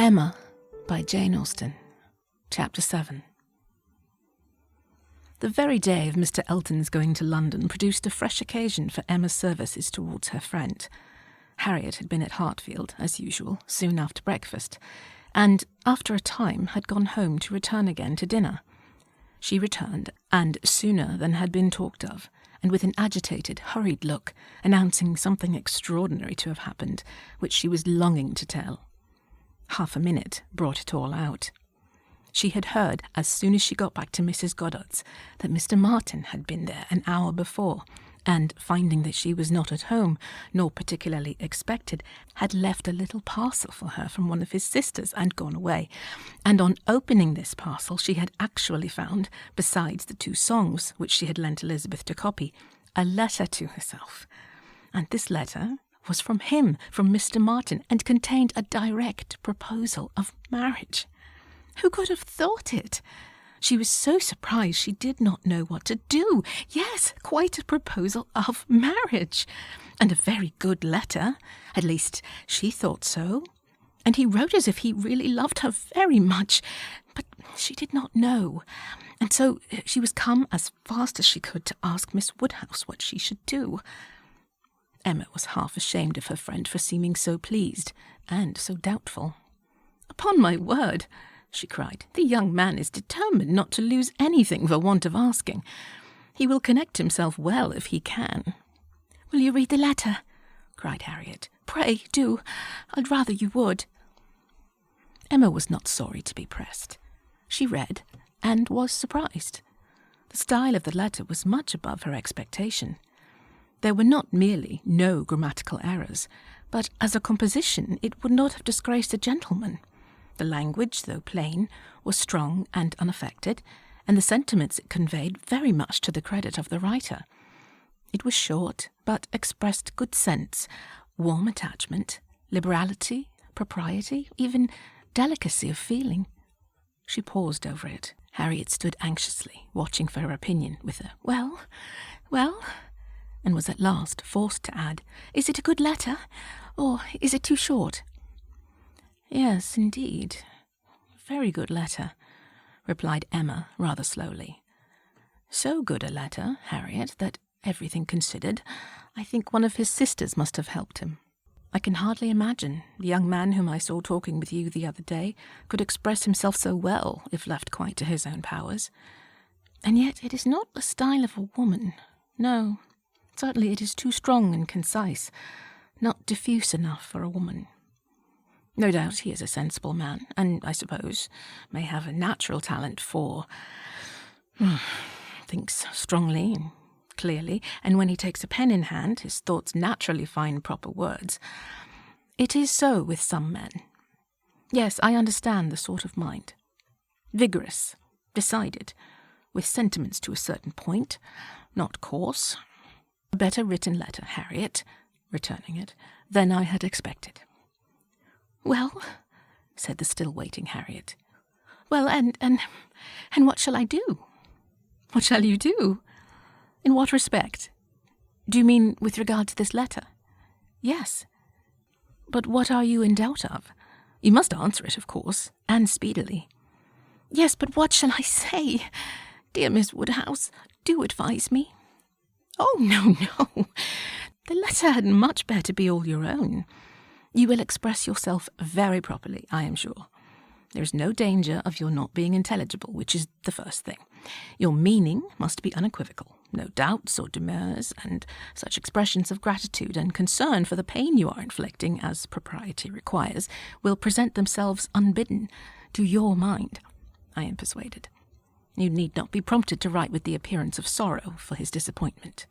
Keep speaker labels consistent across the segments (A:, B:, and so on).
A: Emma by Jane Austen. Chapter 7. The very day of Mr. Elton's going to London produced a fresh occasion for Emma's services towards her friend. Harriet had been at Hartfield, as usual, soon after breakfast, and, after a time, had gone home to return again to dinner. She returned, and sooner than had been talked of, and with an agitated, hurried look, announcing something extraordinary to have happened, which she was longing to tell. Half a minute brought it all out. She had heard, as soon as she got back to Mrs. Goddard's, that Mr. Martin had been there an hour before, and, finding that she was not at home, nor particularly expected, had left a little parcel for her from one of his sisters and gone away, and on opening this parcel she had actually found, besides the 2 songs which she had lent Elizabeth to copy, a letter to herself. And this letter was from him, from Mr. Martin, and contained a direct proposal of marriage. Who could have thought it? She was so surprised she did not know what to do. Yes, quite a proposal of marriage. And a very good letter. At least, she thought so. And he wrote as if he really loved her very much. But she did not know. And so she was come as fast as she could to ask Miss Woodhouse what she should do. Emma was half ashamed of her friend for seeming so pleased, and so doubtful. "Upon my word," she cried, "the young man is determined not to lose anything for want of asking. He will connect himself well if he can." "Will you read the letter?" cried Harriet. "Pray, do. I'd rather you would." Emma was not sorry to be pressed. She read, and was surprised. The style of the letter was much above her expectation. There were not merely no grammatical errors, but as a composition it would not have disgraced a gentleman. The language, though plain, was strong and unaffected, and the sentiments it conveyed very much to the credit of the writer. It was short, but expressed good sense, warm attachment, liberality, propriety, even delicacy of feeling. She paused over it. Harriet stood anxiously, watching for her opinion, with a "Well, well," and was at last forced to add, "Is it a good letter, or is it too short?" "Yes, indeed, very good letter," replied Emma rather slowly. "So good a letter, Harriet, that, everything considered, I think one of his sisters must have helped him. I can hardly imagine the young man whom I saw talking with you the other day could express himself so well if left quite to his own powers. And yet it is not the style of a woman. No, certainly it is too strong and concise, not diffuse enough for a woman. No doubt he is a sensible man, and I suppose may have a natural talent for thinks strongly and clearly, and when he takes a pen in hand, his thoughts naturally find proper words. It is so with some men. Yes, I understand the sort of mind. Vigorous, decided, with sentiments to a certain point, not coarse. A better written letter, Harriet," returning it, "than I had expected." "Well," said the still waiting Harriet. "Well, and what shall I do?" "What shall you do? In what respect? Do you mean with regard to this letter?" "Yes." "But what are you in doubt of? You must answer it, of course, and speedily." "Yes, but what shall I say? Dear Miss Woodhouse, do advise me." "Oh, no. The letter had much better be all your own. You will express yourself very properly, I am sure. There is no danger of your not being intelligible, which is the first thing. Your meaning must be unequivocal. No doubts or demurs, and such expressions of gratitude and concern for the pain you are inflicting, as propriety requires, will present themselves unbidden to your mind, I am persuaded. You need not be prompted to write with the appearance of sorrow for his disappointment."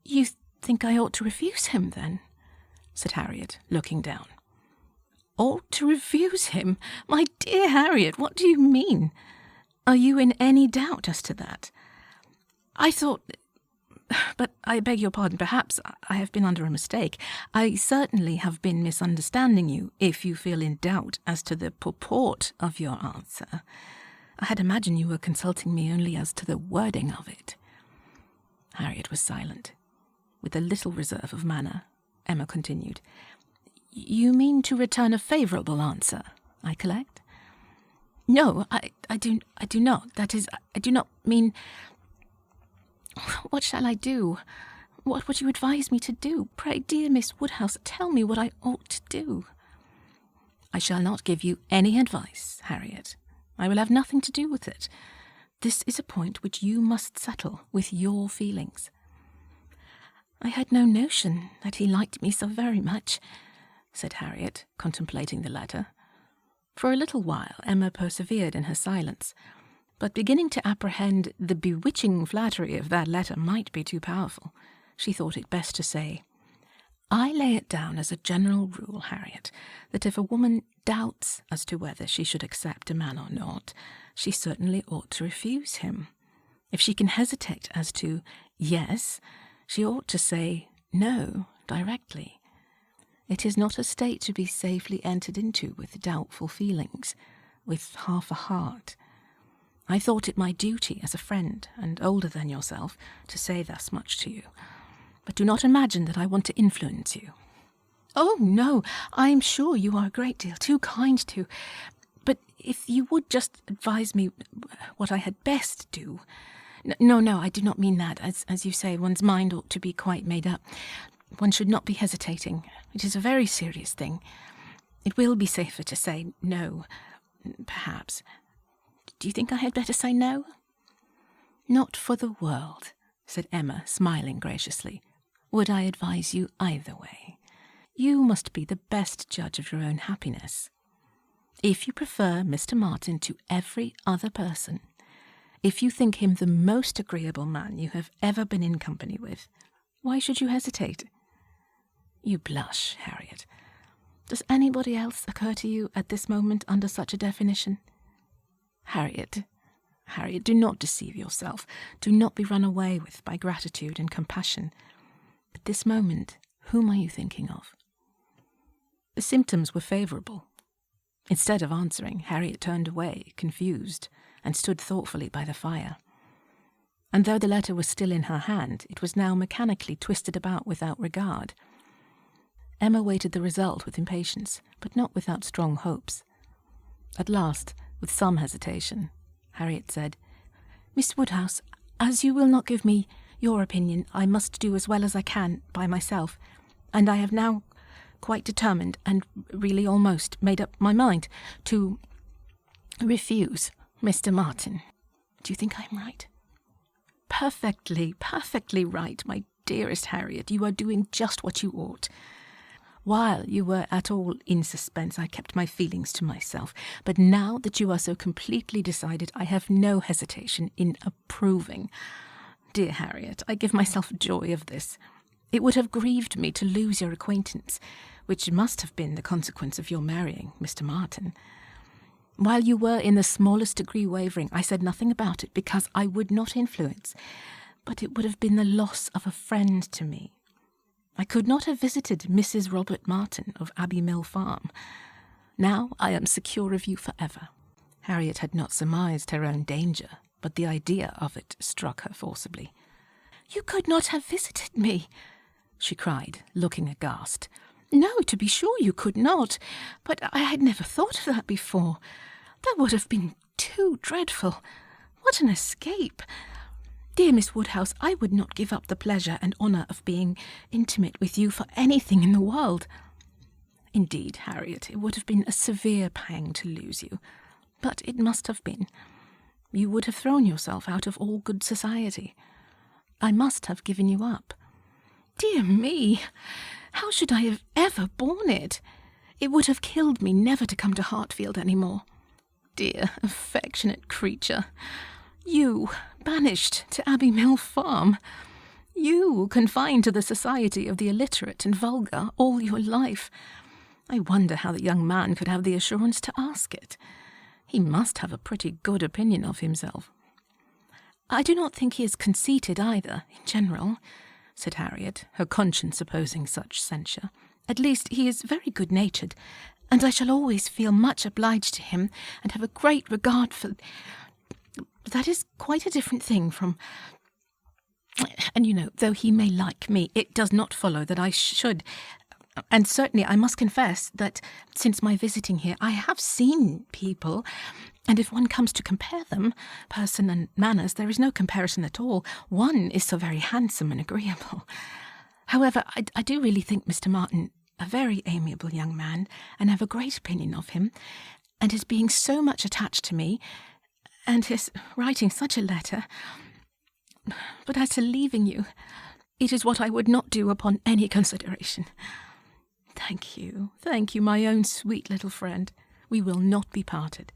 A: "You think I ought to refuse him, then?" said Harriet, looking down. "Ought to refuse him? My dear Harriet, what do you mean? Are you in any doubt as to that? I thought... But I beg your pardon, perhaps I have been under a mistake. I certainly have been misunderstanding you, if you feel in doubt as to the purport of your answer. I had imagined you were consulting me only as to the wording of it." Harriet was silent. With a little reserve of manner, Emma continued, You mean to return a favourable answer, I collect? No, I do not. That is, I do not mean... What shall I do? What would you advise me to do? Pray, dear Miss Woodhouse, tell me what I ought to do. I shall not give you any advice, Harriet. I will have nothing to do with it. This is a point which you must settle with your feelings. I had no notion that he liked me so very much, said Harriet, contemplating the letter. For a little while Emma persevered in her silence, but beginning to apprehend the bewitching flattery of that letter might be too powerful, she thought it best to say, I lay it down as a general rule, Harriet, that if a woman doubts as to whether she should accept a man or not, she certainly ought to refuse him. If she can hesitate as to yes, she ought to say no directly. It is not a state to be safely entered into with doubtful feelings, with half a heart. I thought it my duty as a friend, and older than yourself, to say thus much to you. But do not imagine that I want to influence you. Oh, no, I am sure you are a great deal too kind to. But if you would just advise me what I had best do... No, I do not mean that. As you say, one's mind ought to be quite made up. One should not be hesitating. It is a very serious thing. It will be safer to say no, perhaps. Do you think I had better say no? Not for the world, said Emma, smiling graciously. Would I advise you either way? You must be the best judge of your own happiness. If you prefer Mr. Martin to every other person, if you think him the most agreeable man you have ever been in company with, why should you hesitate? You blush, Harriet. Does anybody else occur to you at this moment under such a definition? Harriet, do not deceive yourself. Do not be run away with by gratitude and compassion. At this moment, whom are you thinking of? The symptoms were favourable. Instead of answering, Harriet turned away, confused, and stood thoughtfully by the fire. And though the letter was still in her hand, it was now mechanically twisted about without regard. Emma waited the result with impatience, but not without strong hopes. At last, with some hesitation, Harriet said, Miss Woodhouse, as you will not give me your opinion, I must do as well as I can by myself, and I have now quite determined, and really almost made up my mind, to refuse Mr. Martin. Do you think I am right? Perfectly right, my dearest Harriet. You are doing just what you ought. While you were at all in suspense, I kept my feelings to myself. But now that you are so completely decided, I have no hesitation in approving. Dear Harriet, I give myself joy of this. It would have grieved me to lose your acquaintance, which must have been the consequence of your marrying Mr. Martin. While you were in the smallest degree wavering, I said nothing about it because I would not influence, but it would have been the loss of a friend to me. I could not have visited Mrs. Robert Martin of Abbey Mill Farm. Now I am secure of you forever. Harriet had not surmised her own danger, but the idea of it struck her forcibly. You could not have visited me, she cried, looking aghast. No, to be sure you could not, but I had never thought of that before. That would have been too dreadful. What an escape! Dear Miss Woodhouse, I would not give up the pleasure and honour of being intimate with you for anything in the world. Indeed, Harriet, it would have been a severe pang to lose you, but it must have been. You would have thrown yourself out of all good society. I must have given you up. Dear me! How should I have ever borne it? It would have killed me never to come to Hartfield any more. Dear, affectionate creature! You, banished to Abbey Mill Farm! You, confined to the society of the illiterate and vulgar all your life! I wonder how the young man could have the assurance to ask it. He must have a pretty good opinion of himself. I do not think he is conceited either, in general, said Harriet, her conscience opposing such censure. At least he is very good-natured, and I shall always feel much obliged to him, and have a great regard for... That is quite a different thing from... And though he may like me, it does not follow that I should... And certainly I must confess that since my visiting here I have seen people, and if one comes to compare them, person and manners, there is no comparison at all. One is so very handsome and agreeable. However, I do really think Mr. Martin a very amiable young man, and have a great opinion of him, and his being so much attached to me, and his writing such a letter. But as to leaving you, it is what I would not do upon any consideration. Thank you, my own sweet little friend. We will not be parted.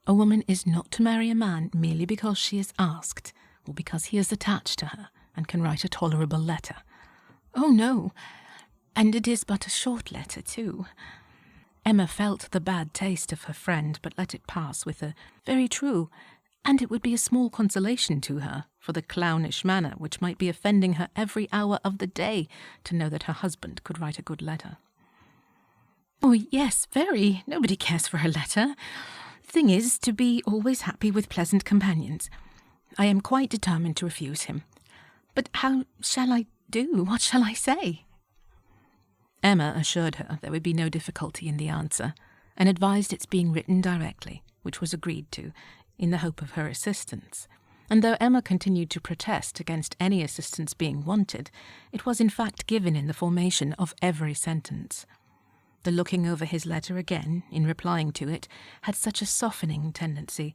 A: A woman is not to marry a man merely because she is asked, or because he is attached to her, and can write a tolerable letter. Oh, no, and it is but a short letter, too. Emma felt the bad taste of her friend, but let it pass with a very true, and it would be a small consolation to her for the clownish manner which might be offending her every hour of the day to know that her husband could write a good letter. Oh, yes, very. Nobody cares for a letter. Thing is, to be always happy with pleasant companions. I am quite determined to refuse him. But how shall I do? What shall I say? Emma assured her there would be no difficulty in the answer, and advised its being written directly, which was agreed to, in the hope of her assistance. And though Emma continued to protest against any assistance being wanted, it was in fact given in the formation of every sentence. The looking over his letter again, in replying to it, had such a softening tendency,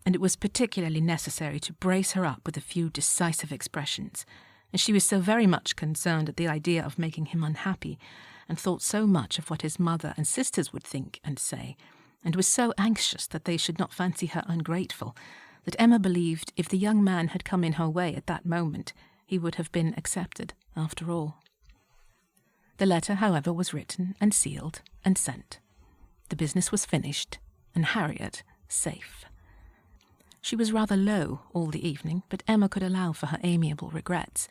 A: and it was particularly necessary to brace her up with a few decisive expressions, and she was so very much concerned at the idea of making him unhappy, and thought so much of what his mother and sisters would think and say, and was so anxious that they should not fancy her ungrateful, that Emma believed if the young man had come in her way at that moment, he would have been accepted after all. The letter, however, was written and sealed and sent. The business was finished, and Harriet safe. She was rather low all the evening, but Emma could allow for her amiable regrets,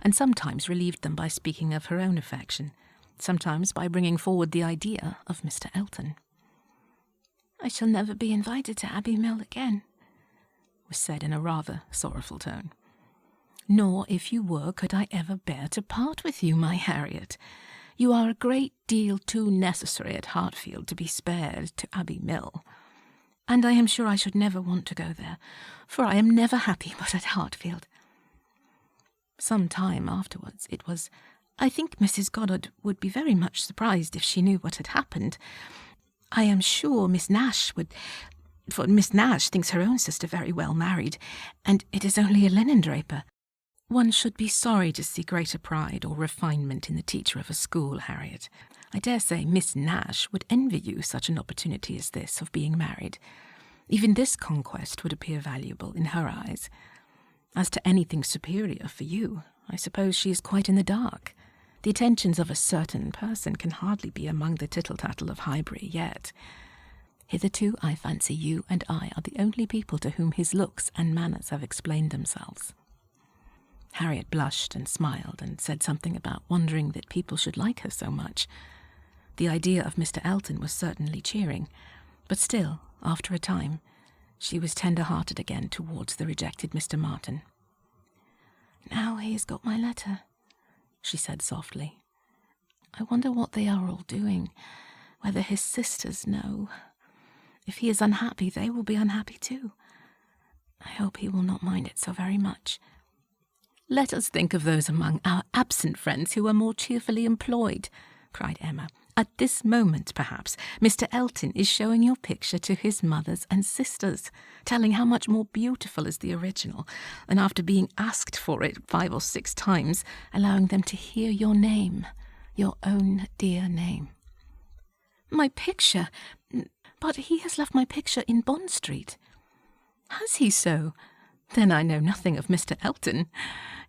A: and sometimes relieved them by speaking of her own affection, sometimes by bringing forward the idea of Mr. Elton. "I shall never be invited to Abbey Mill again," was said in a rather sorrowful tone. "Nor, if you were, could I ever bear to part with you, my Harriet. You are a great deal too necessary at Hartfield to be spared to Abbey Mill. And I am sure I should never want to go there, for I am never happy but at Hartfield." Some time afterwards it was, "I think Mrs. Goddard would be very much surprised if she knew what had happened. I am sure Miss Nash would, for Miss Nash thinks her own sister very well married, and it is only a linen-draper. One should be sorry to see greater pride or refinement in the teacher of a school, Harriet. I dare say Miss Nash would envy you such an opportunity as this of being married. Even this conquest would appear valuable in her eyes. As to anything superior for you, I suppose she is quite in the dark. The attentions of a certain person can hardly be among the tittle-tattle of Highbury yet. Hitherto I fancy you and I are the only people to whom his looks and manners have explained themselves." Harriet blushed and smiled and said something about wondering that people should like her so much. The idea of Mr. Elton was certainly cheering, but still, after a time, she was tender-hearted again towards the rejected Mr. Martin. "Now he has got my letter," she said softly. "I wonder what they are all doing, whether his sisters know. If he is unhappy, they will be unhappy too. I hope he will not mind it so very much. Let us think of those among our absent friends who are more cheerfully employed," cried Emma. "At this moment, perhaps, Mr. Elton is showing your picture to his mothers and sisters, telling how much more beautiful is the original, and after being asked for it 5 or 6 times, allowing them to hear your name, your own dear name." "My picture? But he has left my picture in Bond Street." "Has he so? Then I know nothing of Mr. Elton.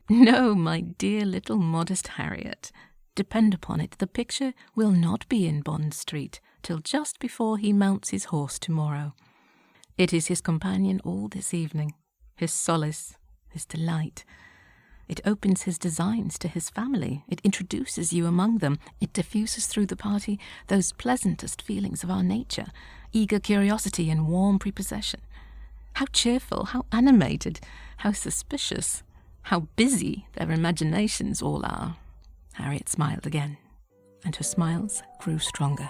A: No, my dear little modest Harriet. Depend upon it, the picture will not be in Bond Street till just before he mounts his horse tomorrow. It is his companion all this evening, his solace, his delight. It opens his designs to his family. It introduces you among them. It diffuses through the party those pleasantest feelings of our nature, eager curiosity and warm prepossession. How cheerful, how animated, how suspicious, how busy their imaginations all are." Harriet smiled again. and her smiles grew stronger.